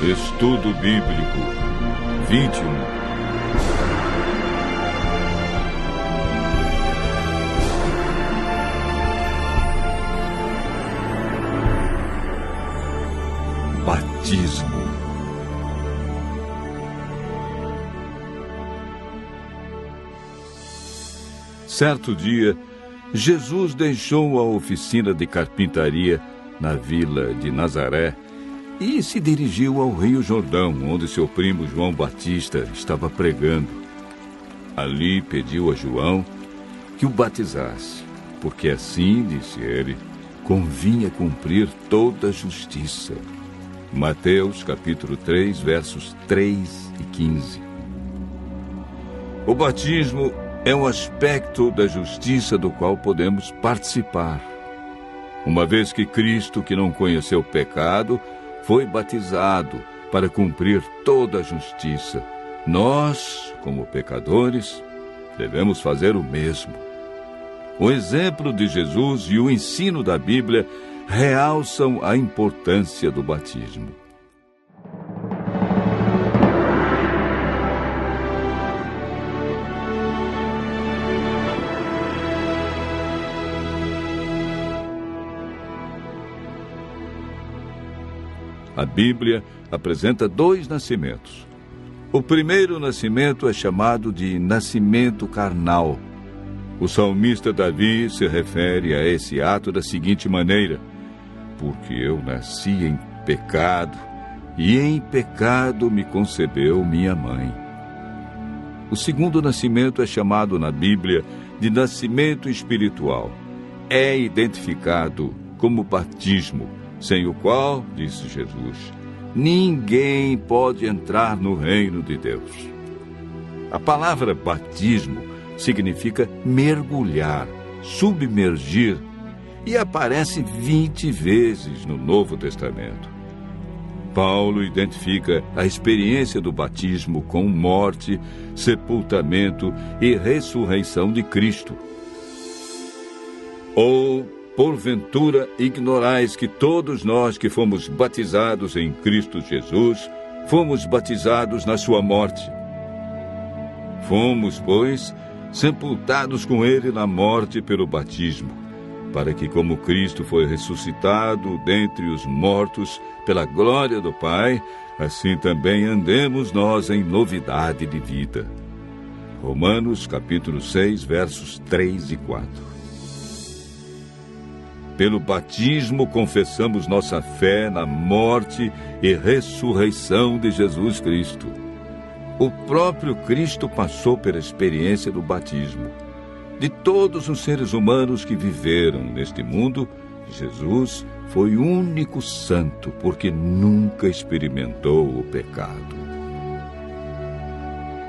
Estudo Bíblico 21. Batismo. Certo dia, Jesus deixou a oficina de carpintaria na vila de Nazaré e se dirigiu ao Rio Jordão, onde seu primo João Batista estava pregando. Ali pediu a João que o batizasse, porque assim, disse ele, convinha cumprir toda a justiça. Mateus capítulo 3, versos 3 e 15. O batismo é um aspecto da justiça do qual podemos participar. Uma vez que Cristo, que não conheceu pecado, foi batizado para cumprir toda a justiça, nós, como pecadores, devemos fazer o mesmo. O exemplo de Jesus e o ensino da Bíblia realçam a importância do batismo. A Bíblia apresenta dois nascimentos. O primeiro nascimento é chamado de nascimento carnal. O salmista Davi se refere a esse ato da seguinte maneira: porque eu nasci em pecado, e em pecado me concebeu minha mãe. O segundo nascimento é chamado na Bíblia de nascimento espiritual. É identificado como batismo, sem o qual, disse Jesus, ninguém pode entrar no reino de Deus. A palavra batismo significa mergulhar, submergir, e aparece 20 vezes no Novo Testamento. Paulo identifica a experiência do batismo com morte, sepultamento e ressurreição de Cristo. Porventura, ignorais que todos nós que fomos batizados em Cristo Jesus, fomos batizados na sua morte. Fomos, pois, sepultados com ele na morte pelo batismo, para que, como Cristo foi ressuscitado dentre os mortos pela glória do Pai, assim também andemos nós em novidade de vida. Romanos capítulo 6, versos 3 e 4. Pelo batismo, confessamos nossa fé na morte e ressurreição de Jesus Cristo. O próprio Cristo passou pela experiência do batismo. De todos os seres humanos que viveram neste mundo, Jesus foi o único santo, porque nunca experimentou o pecado.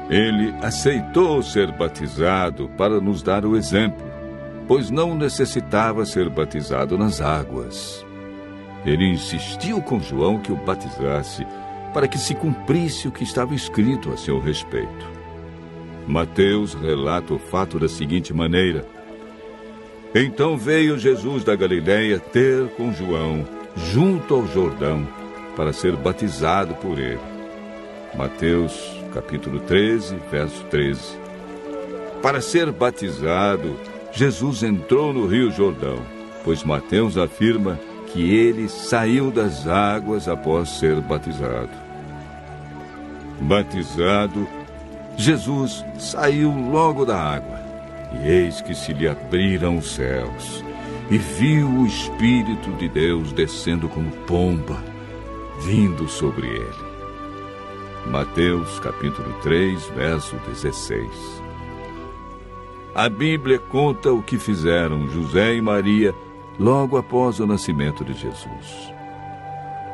Ele aceitou ser batizado para nos dar o exemplo, pois não necessitava ser batizado nas águas. Ele insistiu com João que o batizasse, para que se cumprisse o que estava escrito a seu respeito. Mateus relata o fato da seguinte maneira: então veio Jesus da Galileia ter com João, junto ao Jordão, para ser batizado por ele. Mateus capítulo 13, verso 13. Para ser batizado, Jesus entrou no Rio Jordão, pois Mateus afirma que ele saiu das águas após ser batizado. Batizado, Jesus saiu logo da água, e eis que se lhe abriram os céus, e viu o Espírito de Deus descendo como pomba, vindo sobre ele. Mateus capítulo 3, verso 16. A Bíblia conta o que fizeram José e Maria logo após o nascimento de Jesus.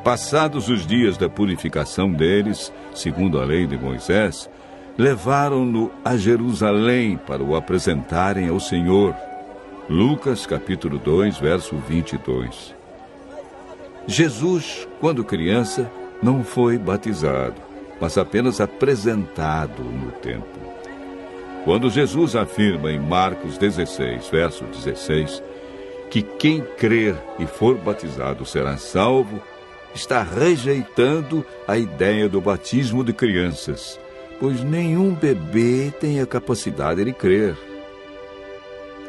Passados os dias da purificação deles, segundo a lei de Moisés, levaram-no a Jerusalém para o apresentarem ao Senhor. Lucas capítulo 2, verso 22. Jesus, quando criança, não foi batizado, mas apenas apresentado no templo. Quando Jesus afirma em Marcos 16, verso 16, que quem crer e for batizado será salvo, está rejeitando a ideia do batismo de crianças, pois nenhum bebê tem a capacidade de crer.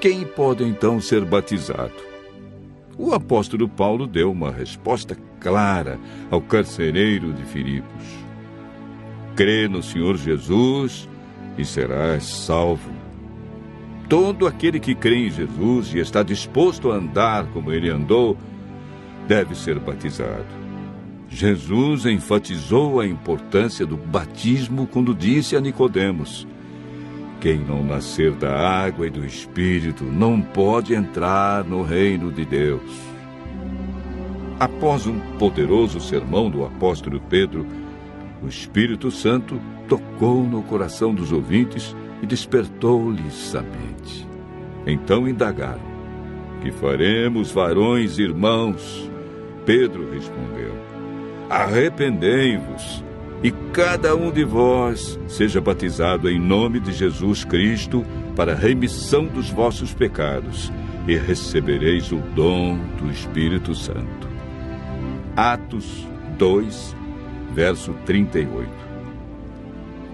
Quem pode então ser batizado? O apóstolo Paulo deu uma resposta clara ao carcereiro de Filipos: crê no Senhor Jesus e serás salvo. Todo aquele que crê em Jesus e está disposto a andar como ele andou, deve ser batizado. Jesus enfatizou a importância do batismo quando disse a Nicodemos: quem não nascer da água e do Espírito não pode entrar no reino de Deus. Após um poderoso sermão do apóstolo Pedro, o Espírito Santo tocou no coração dos ouvintes e despertou-lhes a mente. Então indagaram: que faremos, varões e irmãos? Pedro respondeu: arrependei-vos e cada um de vós seja batizado em nome de Jesus Cristo para a remissão dos vossos pecados, e recebereis o dom do Espírito Santo. Atos 2, verso 38.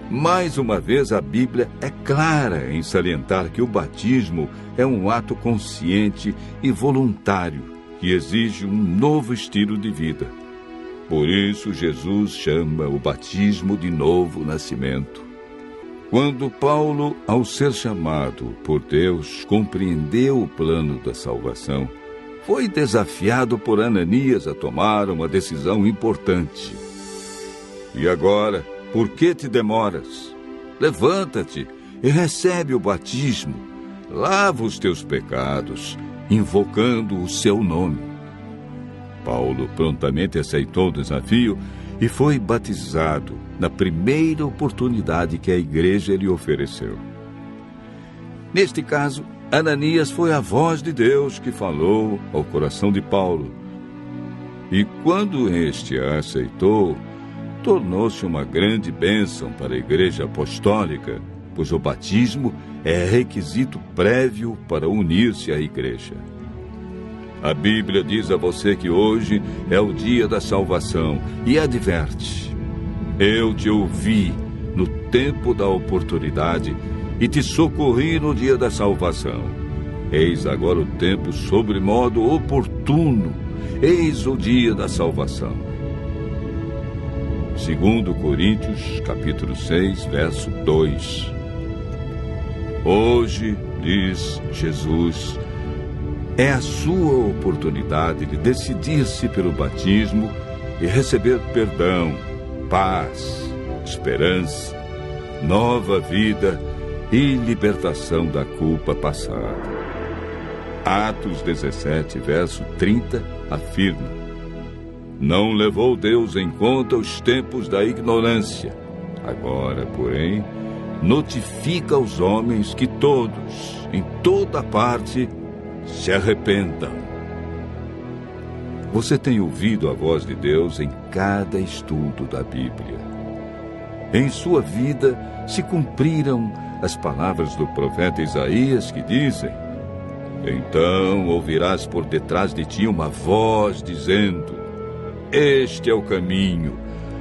Mais uma vez, a Bíblia é clara em salientar que o batismo é um ato consciente e voluntário que exige um novo estilo de vida. Por isso, Jesus chama o batismo de novo nascimento. Quando Paulo, ao ser chamado por Deus, compreendeu o plano da salvação, foi desafiado por Ananias a tomar uma decisão importante. E agora, por que te demoras? Levanta-te e recebe o batismo. Lava os teus pecados, invocando o seu nome. Paulo prontamente aceitou o desafio e foi batizado na primeira oportunidade que a igreja lhe ofereceu. Neste caso, Ananias foi a voz de Deus que falou ao coração de Paulo. E quando este a aceitou, tornou-se uma grande bênção para a igreja apostólica, pois o batismo é requisito prévio para unir-se à igreja. A Bíblia diz a você que hoje é o dia da salvação e adverte: eu te ouvi no tempo da oportunidade e te socorri no dia da salvação. Eis agora o tempo sobremodo oportuno, eis o dia da salvação. 2 Coríntios, capítulo 6, verso 2. Hoje, diz Jesus, é a sua oportunidade de decidir-se pelo batismo e receber perdão, paz, esperança, nova vida e libertação da culpa passada. Atos 17, verso 30, afirma: não levou Deus em conta os tempos da ignorância. Agora, porém, notifica aos homens que todos, em toda parte, se arrependam. Você tem ouvido a voz de Deus em cada estudo da Bíblia. Em sua vida se cumpriram as palavras do profeta Isaías que dizem: então ouvirás por detrás de ti uma voz dizendo: este é o caminho,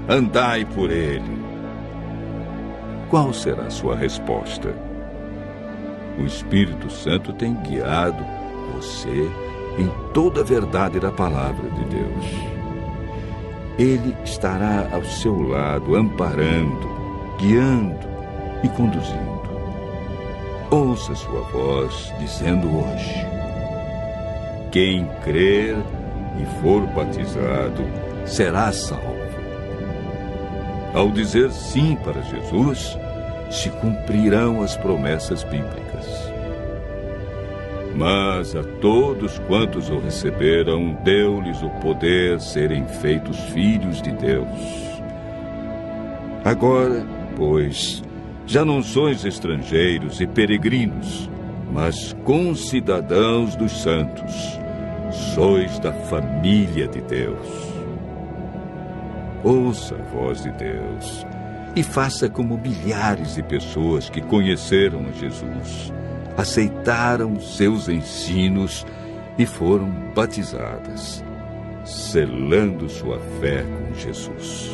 andai por ele. Qual será a sua resposta? O Espírito Santo tem guiado você em toda a verdade da palavra de Deus. Ele estará ao seu lado, amparando, guiando e conduzindo. Ouça sua voz dizendo hoje: quem crer e for batizado será salvo. Ao dizer sim para Jesus, se cumprirão as promessas bíblicas. Mas a todos quantos o receberam, deu-lhes o poder serem feitos filhos de Deus. Agora, pois, já não sois estrangeiros e peregrinos, mas concidadãos dos santos. Sois da família de Deus. Ouça a voz de Deus e faça como milhares de pessoas que conheceram a Jesus, aceitaram seus ensinos e foram batizadas. selando sua fé com Jesus.